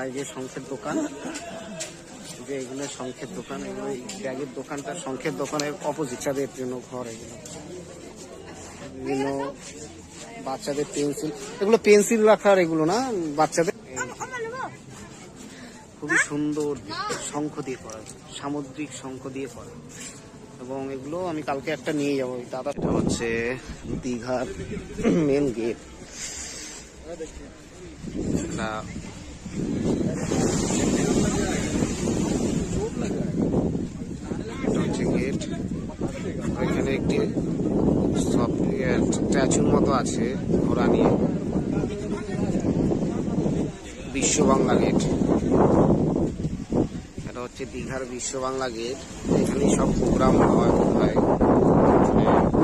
এই যে শঙ্খের দোকান, যে এগুলো শঙ্খের দোকান, এগুলো ব্যাগের দোকানটা শঙ্খের দোকানের অপোজিট। বাচ্চাদের জন্য ঘর, এগুলো বিভিন্ন বাচ্চাদের পেন্সিল, এগুলো পেন্সিল রাখার, এগুলো না বাচ্চাদের। খুবই সুন্দর শঙ্খ দিয়ে করা, সামুদ্রিক শঙ্খ দিয়ে করা, এবং এগুলো আমি কালকে একটা নিয়ে যাবো দাদা। এটা হচ্ছে দীঘার মেন গেট। গেট, এখানে একটি স্ট্যাচুর মতো আছে ঘোড়া নিয়ে। বিশ্ব বাংলা গেট, এটা হচ্ছে দীঘার বিশ্ব বাংলা গেট। এখানে সব প্রোগ্রাম হয়।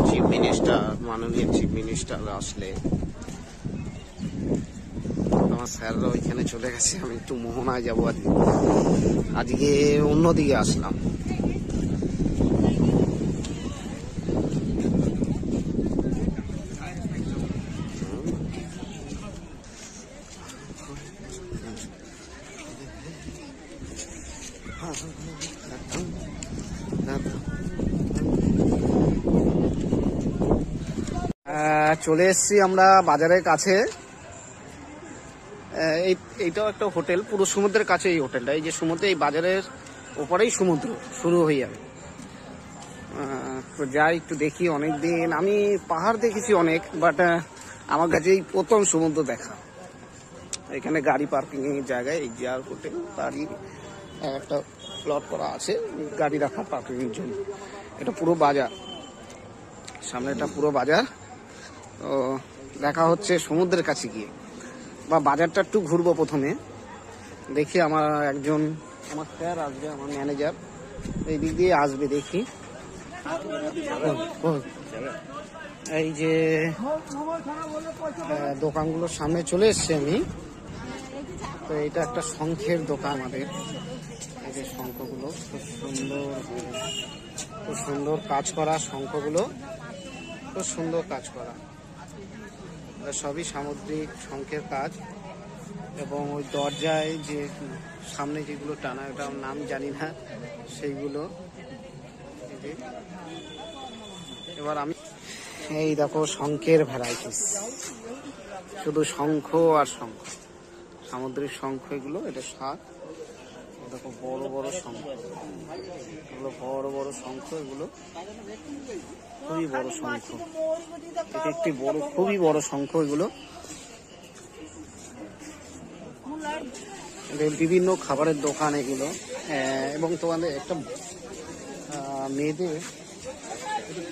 চিফ মিনিস্টার, মাননীয় চিফ মিনিস্টার আসলে, আমার স্যাররা ওইখানে চলে গেছে। আমি একটু মোহনায় যাবো আজকে অন্যদিকে আসলাম। চলে এসছি আমরা বাজারের কাছে। এইটাও একটা হোটেল, পুরো সমুদ্রের কাছে এই হোটেলটা। এই যে সমুদ্রে, এই বাজারের ওপরেই সমুদ্র শুরু হয়ে যাবে। তো যাই একটু দেখি। অনেকদিন আমি পাহাড় দেখেছি অনেক, বাট আমার কাছে এই প্রথম সমুদ্র দেখা। এখানে গাড়ি পার্কিং এর জায়গায়, এই যে আর হোটেল গাড়ি একটা প্লট করা আছে গাড়ি রাখা পার্কিং এর জন্য। এটা পুরো বাজার, সামনে এটা পুরো বাজার। তো দেখা হচ্ছে সমুদ্রের কাছে গিয়ে, বা বাজারটা একটু ঘুরবো প্রথমে। দেখি আমার স্যার আসবে, আমার ম্যানেজার এই দিক দিয়ে আসবে, দেখি। এই যে দোকানগুলোর সামনে চলে এসছি আমি। তো এটা একটা শঙ্খের দোকান আমাদের। এই যে শঙ্খগুলো খুব সুন্দর কাজ করা, শঙ্খগুলো খুব সুন্দর কাজ করা, সবই সামুদ্রিক শঙ্খের কাজ। এবং ওই দরজায় যে সামনে যেগুলো টানা, ওটা নাম জানি না, সেইগুলো। এবার আমি এই দেখো শঙ্খের ভ্যারাইটিস, শুধু শঙ্খ আর শঙ্খ, সামুদ্রিক শঙ্খ এগুলো। এটা শাক, দেখো বড় বড় শঙ্খ, এগুলো বড় বড় শঙ্খ, এগুলো খুবই বড় শঙ্খ। এটা একটি বড়, খুবই বড় শঙ্খ এগুলো। বিভিন্ন খাবারের দোকান এগুলো। এবং তোমাদের একটা মেয়েদের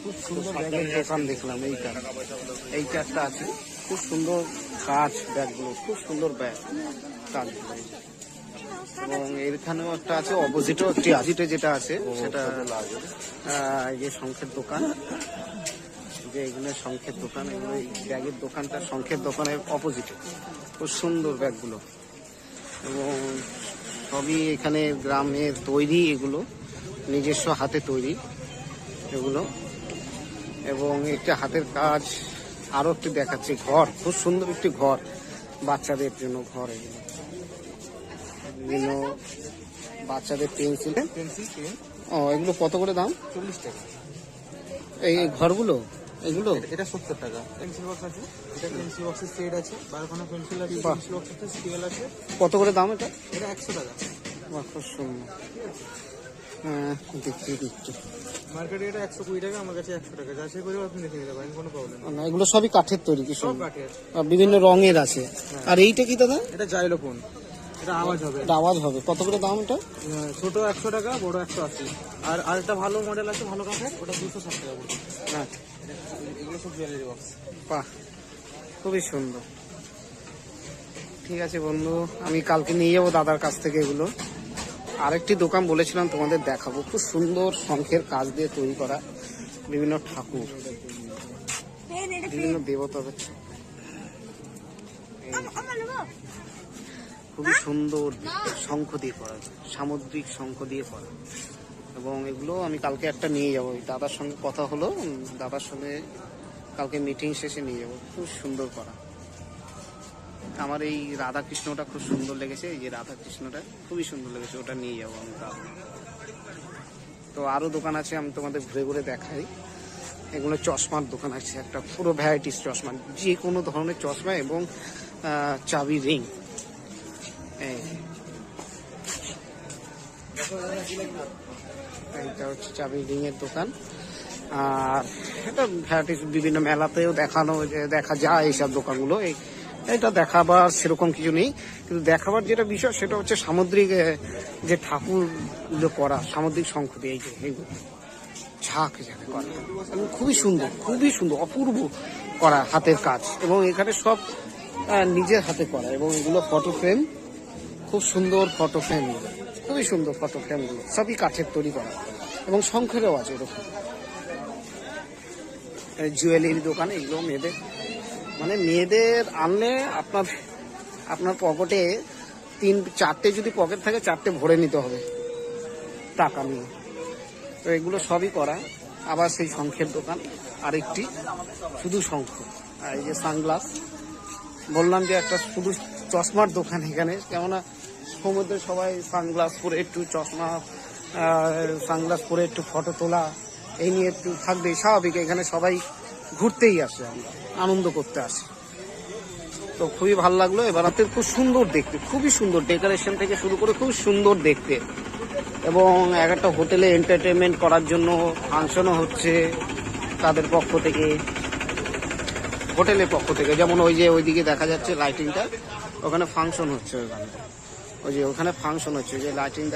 খুব সুন্দর ব্যাগের দোকান দেখলাম। এইটা একটা আছে, খুব সুন্দর কাজ, ব্যাগগুলো খুব সুন্দর ব্যাগ কাজ। এবং এখানেও একটা আছে, অপোজিটেও একটি আজিটে যেটা আছে, সেটা এই যে শঙ্খের দোকান, যে এগুলো শঙ্খের দোকান, এগুলো এই ব্যাগের দোকানটা শঙ্খের দোকানের অপোজিটে। খুব সুন্দর ব্যাগগুলো, এবং সবই এখানে গ্রামের তৈরি, এগুলো নিজস্ব হাতে তৈরি এগুলো। এবং একটা হাতের কাজ আরো একটু দেখাচ্ছে, ঘর, খুব সুন্দর একটি ঘর, বাচ্চাদের জন্য ঘর। এগুলো বিভিন্ন বাচ্চাদের পেন্সিল। এগুলো কত করে দাম? 40 টাকা এই ঘরগুলো, এগুলো এটা 70 টাকা। পেন্সিল বক্স আছে, এটা পেন্সিল বক্সের সেট আছে, 12খানা পেন্সিল আছে, পেন্সিল বক্স আছে, স্কেল আছে। কত করে দাম এটা? এটা 100 টাকা। খুব সুন্দর। দেখছি মার্কেটে এটা 120 টাকা, আমার কাছে 100 টাকা। যাচাই করে আপনি দেখে নিতে পারেন, কোনো প্রবলেম না। এগুলো সবই কাঠের তৈরি, কি সব কাঠের, বিভিন্ন রঙের আছে। আর এইটা কি দাদা? এটা জাইলোফোন, এটা আওয়াজ হবে, এটা আওয়াজ হবে। কত করে দাম এটা? ছোট 100 টাকা, বড় 180। আর আরেকটা ভালো মডেল আছে, ভালো কাঠের, ওটা 260 টাকা পড়বে। হ্যাঁ, এগুলো সব জুয়েলারি বক্স। বাহ, খুবই সুন্দর। ঠিক আছে বন্ধু, আমি কালকে নিয়ে যাবো দাদার কাছ থেকে এগুলো। আরেকটি দোকান বলেছিলাম তোমাদের দেখাবো, খুব সুন্দর শঙ্খের কাজ দিয়ে তৈরি করা বিভিন্ন ঠাকুর, বিভিন্ন দেবতা। খুবই সুন্দর শঙ্খ দিয়ে করা, সামুদ্রিক শঙ্খ দিয়ে করা। এবং এগুলো আমি কালকে একটা নিয়ে যাবো। দাদার সঙ্গে কথা হলো, দাদার সঙ্গে কালকে মিটিং শেষে নিয়ে যাবো। খুব সুন্দর করা। আমার এই রাধা কৃষ্ণটা খুব সুন্দর লেগেছে, এই যে রাধা কৃষ্ণটা খুবই সুন্দর লেগেছে, ওটা নিয়ে যাবো আমরা। তো আরো দোকান আছে, আমি তোমাদের ঘুরে ঘুরে দেখাই। এগুলো চশমার দোকান আছে, একটা পুরো ভ্যারাইটিস চশমা, যে কোনো ধরনের চশমা এবং চাবি রিং। এইটা হচ্ছে চাবি রিং এর দোকান। আর এটা ভ্যারাইটিস বিভিন্ন মেলাতেও দেখা যায় এইসব দোকানগুলো। এটা দেখাবার সেরকম কিছু নেই, কিন্তু দেখাবার যেটা বিষয় সেটা হচ্ছে সামুদ্রিক যে ঠাকুর করা, সামুদ্রিক শঙ্খ দিয়ে এই যে এইগুলো ঝাঁক যাকে করা, এবং খুবই সুন্দর অপূর্ব করা হাতের কাজ, এবং এখানে সব নিজের হাতে করা, এবং এগুলো ফটো ফ্রেম, খুব সুন্দর ফটো ফ্রেম, খুবই সুন্দর ফটো ফ্রেমগুলো, সবই কাঠের তৈরি করা, এবং শঙ্খেরও আছে এরকম। জুয়েলারি দোকান, এগুলো মেয়েদের আনলে আপনার পকেটে 3-4টে যদি পকেট থাকে 4টে ভরে নিতে হবে টাকা নিয়ে। তো এগুলো সবই করা। আবার সেই শঙ্খের দোকান আরেকটি, শুধু শঙ্খ। আর এই যে সানগ্লাস, বললাম যে একটা শুধু চশমার দোকান এখানে, কেননা সমুদ্রে সবাই সানগ্লাস পরে একটু সানগ্লাস পরে একটু ফটো তোলা এই নিয়ে একটু থাকবে, স্বাভাবিক। এখানে সবাই ঘুরতেই আসে, আমরা আনন্দ করতে আসি। তো খুবই ভালো লাগলো। এবার রাতে খুব সুন্দর দেখতে, খুবই সুন্দর ডেকোরেশন থেকে শুরু করে খুব সুন্দর দেখতে, এবং একটা হোটেলে এন্টারটেনমেন্ট করার জন্য ফাংশনও হচ্ছে তাদের পক্ষ থেকে, হোটেলের পক্ষ থেকে। যেমন ওই যে ওইদিকে দেখা যাচ্ছে লাইটিংটা, ওখানে ফাংশন হচ্ছে, ওই যে ওখানে ফাংশন হচ্ছে, যে লাইটিংটা